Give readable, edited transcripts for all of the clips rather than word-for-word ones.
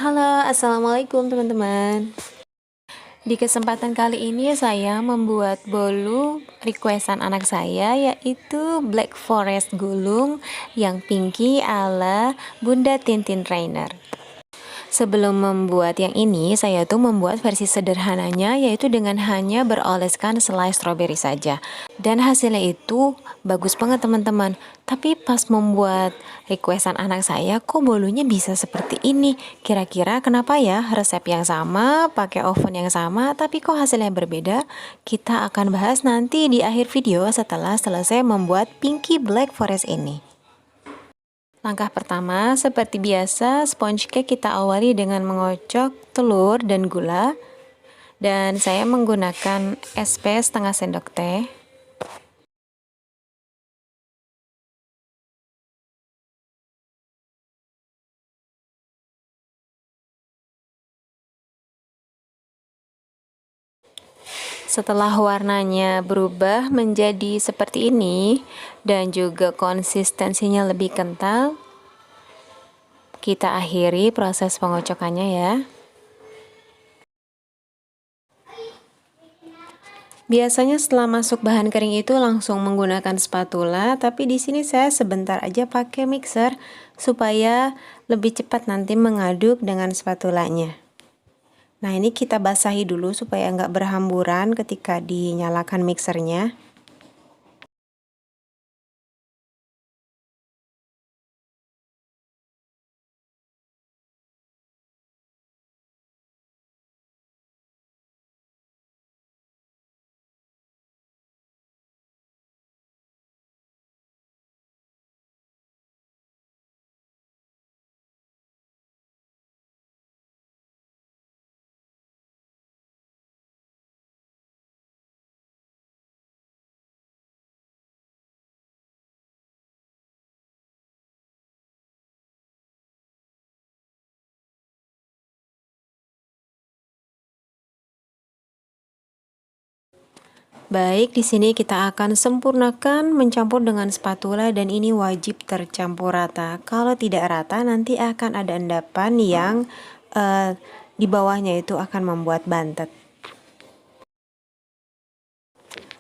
Halo, assalamualaikum teman-teman. Di kesempatan kali ini saya membuat bolu requestan anak saya, yaitu Black Forest gulung yang pinky ala Bunda Tintin Rainer. Sebelum membuat yang ini, saya tuh membuat versi sederhananya, yaitu dengan hanya beroleskan selai stroberi saja. Dan hasilnya itu bagus banget teman-teman. Tapi pas membuat requestan anak saya, kok bolunya bisa seperti ini? Kira-kira kenapa ya? Resep yang sama, pakai oven yang sama, tapi kok hasilnya berbeda? Kita akan bahas nanti di akhir video setelah selesai membuat Pinky Black Forest ini. Langkah pertama, seperti biasa, sponge cake kita awali dengan mengocok telur dan gula. Dan saya menggunakan SP setengah sendok teh. Setelah warnanya berubah menjadi seperti ini dan juga konsistensinya lebih kental, kita akhiri proses pengocokannya ya. Biasanya setelah masuk bahan kering itu langsung menggunakan spatula, tapi di sini saya sebentar aja pakai mixer supaya lebih cepat nanti mengaduk dengan spatulanya. Nah, ini kita basahi dulu supaya nggak berhamburan ketika dinyalakan mixernya. Baik, di sini kita akan sempurnakan mencampur dengan spatula dan ini wajib tercampur rata. Kalau tidak rata nanti akan ada endapan yang di bawahnya itu akan membuat bantet.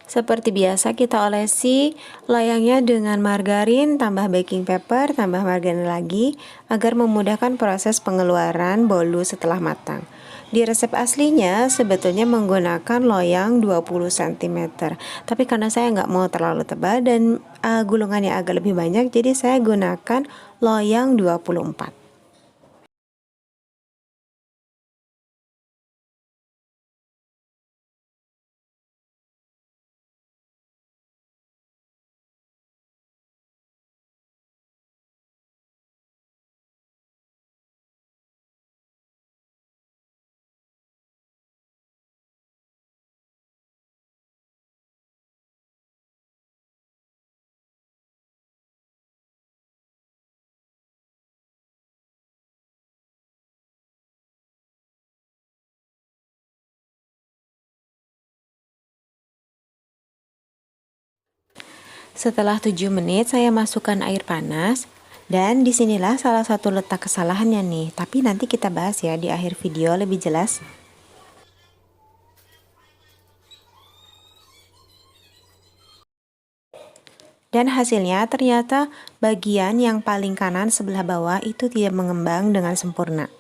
Seperti biasa kita olesi loyangnya dengan margarin, tambah baking pepper, tambah margarin lagi agar memudahkan proses pengeluaran bolu setelah matang. Di resep aslinya sebetulnya menggunakan loyang 20 cm, tapi karena saya nggak mau terlalu tebal dan gulungannya agak lebih banyak, jadi saya gunakan loyang 24. Setelah 7 menit saya masukkan air panas dan disinilah salah satu letak kesalahannya nih, tapi nanti kita bahas ya di akhir video lebih jelas. Dan hasilnya ternyata bagian yang paling kanan sebelah bawah itu tidak mengembang dengan sempurna.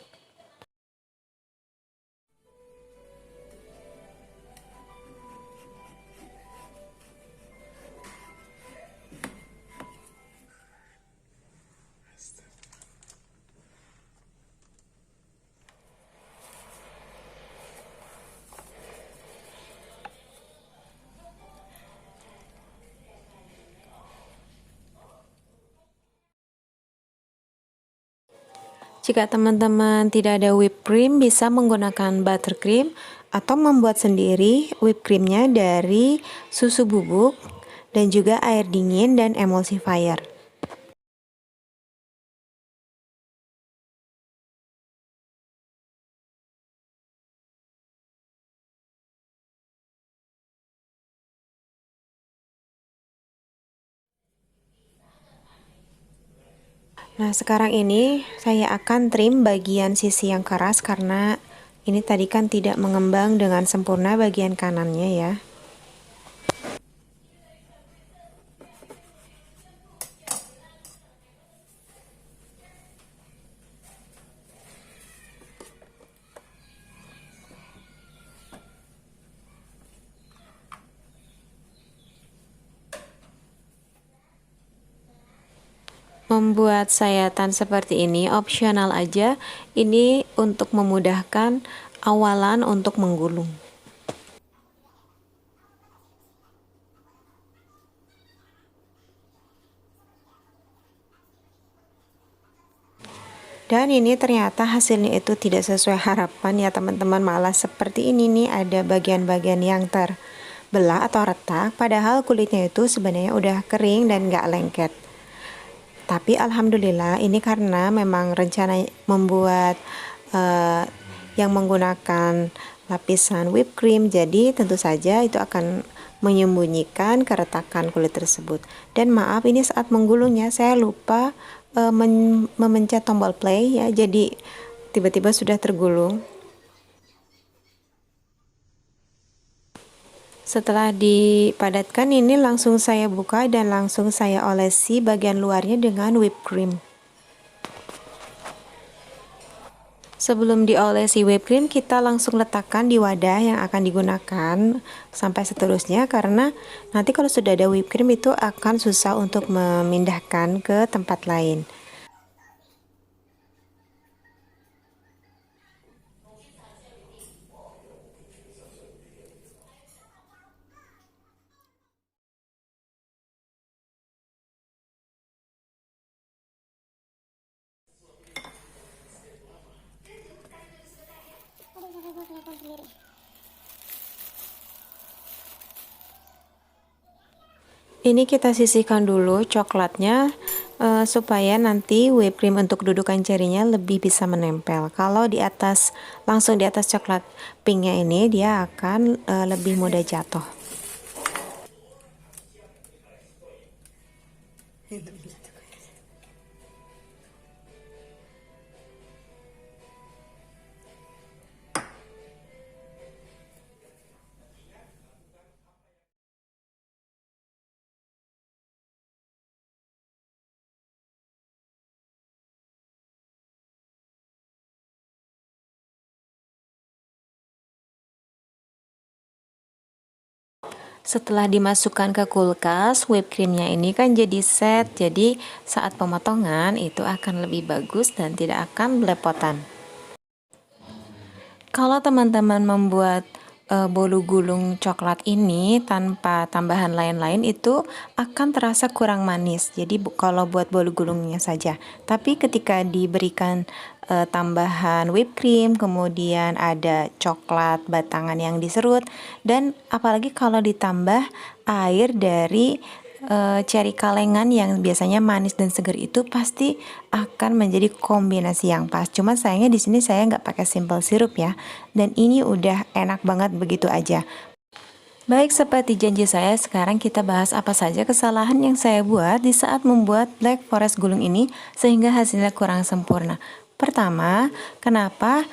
Jika teman-teman tidak ada whipped cream, bisa menggunakan buttercream atau membuat sendiri whipped creamnya dari susu bubuk dan juga air dingin dan emulsifier. Nah, sekarang ini saya akan trim bagian sisi yang keras karena ini tadi kan tidak mengembang dengan sempurna bagian kanannya ya. Membuat sayatan seperti ini opsional aja. Ini untuk memudahkan awalan untuk menggulung. Dan ini ternyata hasilnya itu tidak sesuai harapan ya teman-teman, malah seperti ini nih, ada bagian-bagian yang terbelah atau retak, padahal kulitnya itu sebenarnya udah kering dan nggak lengket. Tapi alhamdulillah ini karena memang rencana membuat yang menggunakan lapisan whipped cream, jadi tentu saja itu akan menyembunyikan keretakan kulit tersebut. Dan maaf, ini saat menggulungnya saya lupa memencet tombol play ya, jadi tiba-tiba sudah tergulung. Setelah dipadatkan ini langsung saya buka dan langsung saya olesi bagian luarnya dengan whipped cream. Sebelum diolesi whipped cream, kita langsung letakkan di wadah yang akan digunakan sampai seterusnya, karena nanti kalau sudah ada whipped cream itu akan susah untuk memindahkan ke tempat lain. Ini kita sisihkan dulu coklatnya supaya nanti whipped cream untuk dudukan cerinya lebih bisa menempel. Kalau di atas, langsung di atas coklat pinknya ini, dia akan lebih mudah jatuh. Setelah dimasukkan ke kulkas, whipped creamnya ini kan jadi set, jadi saat pemotongan itu akan lebih bagus dan tidak akan belepotan. Kalau teman-teman membuat bolu gulung coklat ini tanpa tambahan lain-lain itu akan terasa kurang manis. Jadi kalau buat bolu gulungnya saja. Tapi ketika diberikan tambahan whipped cream, kemudian ada coklat batangan yang diserut, dan apalagi kalau ditambah air dari ceri kalengan yang biasanya manis dan segar, itu pasti akan menjadi kombinasi yang pas. Cuma sayangnya di sini saya nggak pakai simple sirup ya, dan ini udah enak banget begitu aja. Baik, seperti janji saya, sekarang kita bahas apa saja kesalahan yang saya buat di saat membuat Black Forest gulung ini sehingga hasilnya kurang sempurna. Pertama, kenapa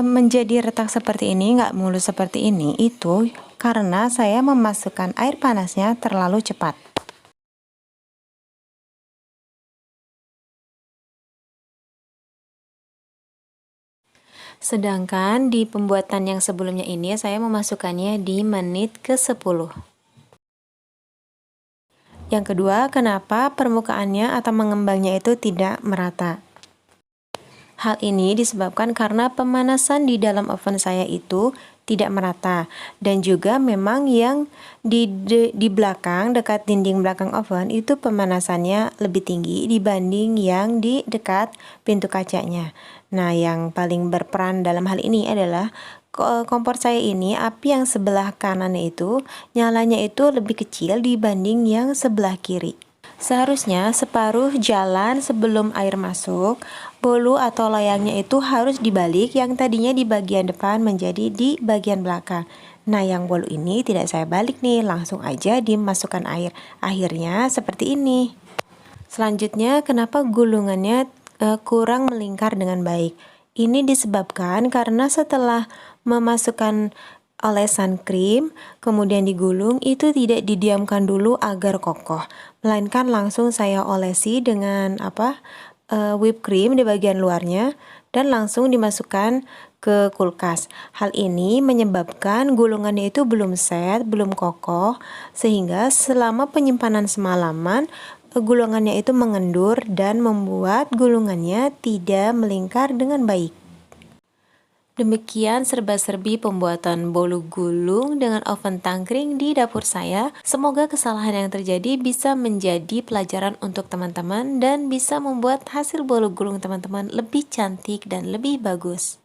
menjadi retak seperti ini, nggak mulus seperti ini, itu karena saya memasukkan air panasnya terlalu cepat. Sedangkan di pembuatan yang sebelumnya ini saya memasukkannya di menit ke-10. Yang kedua, kenapa permukaannya atau mengembangnya itu tidak merata? Hal ini disebabkan karena pemanasan di dalam oven saya itu tidak merata, dan juga memang yang di belakang dekat dinding belakang oven itu pemanasannya lebih tinggi dibanding yang di dekat pintu kacanya. Nah, yang paling berperan dalam hal ini adalah kompor saya ini, api yang sebelah kanan itu nyalanya itu lebih kecil dibanding yang sebelah kiri. Seharusnya separuh jalan sebelum air masuk, bolu atau loyangnya itu harus dibalik, yang tadinya di bagian depan menjadi di bagian belakang. Nah, yang bolu ini tidak saya balik nih, langsung aja dimasukkan air. Akhirnya seperti ini. Selanjutnya, kenapa gulungannya kurang melingkar dengan baik? Ini disebabkan karena setelah memasukkan olesan krim, kemudian digulung, itu tidak didiamkan dulu agar kokoh, melainkan langsung saya olesi dengan whipped cream di bagian luarnya dan langsung dimasukkan ke kulkas. Hal ini menyebabkan gulungannya itu belum set, belum kokoh, sehingga selama penyimpanan semalaman gulungannya itu mengendur dan membuat gulungannya tidak melingkar dengan baik. Demikian serba-serbi pembuatan bolu gulung dengan oven tangkring di dapur saya. Semoga kesalahan yang terjadi bisa menjadi pelajaran untuk teman-teman dan bisa membuat hasil bolu gulung teman-teman lebih cantik dan lebih bagus.